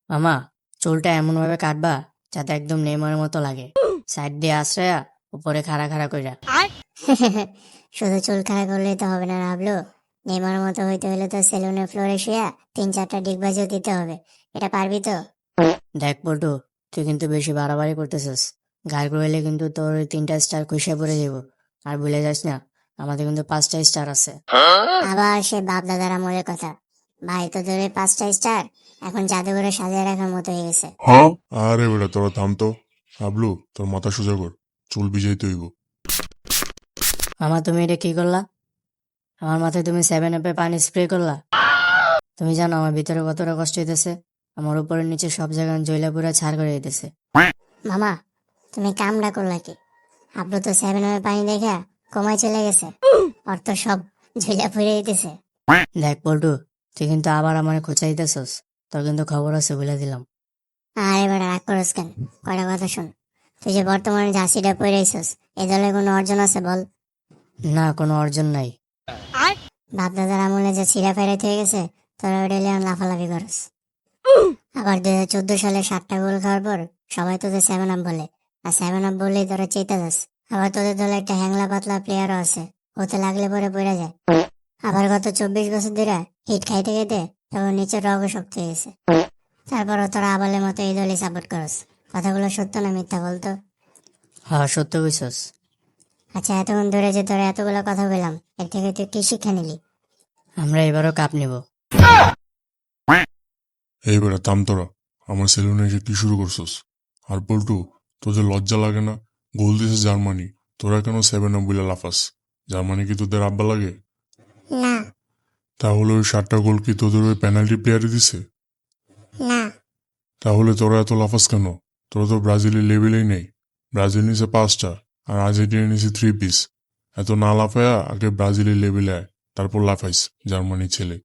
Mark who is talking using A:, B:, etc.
A: মামা, চুলটা এমন ভাবে কাটবা যাতে একদম নেইমারের মতো লাগে। সাইড দিয়ে আশ্রয়া, উপরে খাড়া খাড়া কইরা।
B: শুধু চুল খাড়া করলেই তো হবে না রাবলু। নেইমার মতো হইতে হলে তো সেলুনের ফ্লোরে শুয়া 3-4টা ডিগবাজিও দিতে হবে। এটা পারবি তো?
A: দেখ পল্টু, তুই কিন্তু বেশি বাড়াবাড়ি করতেছিস। গায়ে হইলে কিন্তু তোর ওই 3টা স্টার খুশে পড়ে যাব। আর ভুলে যাস না, আমাদের কিন্তু 5টা স্টার আছে।
B: আবার সে বাপ দাদার আমলের কথা। ভাই তোদের ওই 5টা স্টার এখন জাদুঘরে সাজিয়ে রাখার মতো হয়ে গেছে।
C: হ্যাঁ, আরে বেটা তোরা থাম তো। হাবলু, তোর মাথা সোজা কর, চুল ভিজাইতে হইব।
A: মামা, তুমি এটা কি করলা? আমার মাথায় তুমি 7 আপে পানি স্প্রে করলা। তুমি জানো আমার ভিতরে কতটা কষ্ট হইতেছে? আমার উপরে নিচে সব জায়গায় জয়লা পুরা ছাড় করে দিতেছে।
B: মামা, তুমি কামড়া করলা কি? হাবলু তো 7 পানি দেখা কমায় চলে গেছে। ওর তো সব ঝুলা ফুরে দিতেছে।
A: দেখ পল্টু, তুই কিন্তু আবার আমার খোঁচা দিতেছস। তোর কিন্তু খবর আছে, বলে দিলাম।
B: আর এবার রাগ করস কেন? কয়টা কথা শোন। তুই যে বর্তমানে ঝাঁসিটা পরে আইসস, এ দলে কোনো অর্জন আছে বল?
A: না, কোনো অর্জন নাই।
B: বাপ দাদার আমলে যে ছিঁড়া ফেরাইতে হয়ে গেছে, তোরা ওইটা লিয়ে লাফালাফি করস। আবার 2014 সালে 7টা গোল খাওয়ার পর সবাই তোদের 7 আপ বলে। আর 7 আপ বললেই তোরা চেতে যাস। আবার তোদের দলে একটা হ্যাংলা পাতলা প্লেয়ারও আছে, ওতে লাগলে পরে পড়ে যায়। আবার গত 24 বছর ধরে হিট খাইতে খাইতে তখন নিচের রগও শক্ত হয়ে গেছে। তারপরও তোরা আবালের মতো এই দলই সাপোর্ট করস। কথাগুলো সত্য না মিথ্যা বলতো?
A: হ্যাঁ, সত্য কইছস।
B: আচ্ছা, এতক্ষণ ধরে যে তোরা এতগুলো কথা বললাম, এর থেকে তুই কি শিক্ষা নিলি?
A: আমরা এবারও কাপ নিব।
C: এই বেটা থাম তোরা, আমার সেলুনে এসে কি শুরু করছস? আর পল্টু, তোদের লজ্জা লাগে না? গোল দিছে জার্মানি, তোরা কেন 7 আপ বলে লাফাস? জার্মানি কি তোদের আব্বা লাগে?
B: না।
C: তাহলে ওই 7টা গোল কি তোদের ওই পেনাল্টি প্লেয়ারে দিছে?
B: না।
C: তাহলে তোরা এত লাফাস কেন? তোরা তো ব্রাজিলের লেভেলেই নেই। ব্রাজিল নিছে 5টা, আর আর্জেন্টিনা নিছে 3 পিস। এত না লাফায়া আগে ব্রাজিলের লেভেলে আয়, তারপর লাফাইস জার্মানি ছেলে।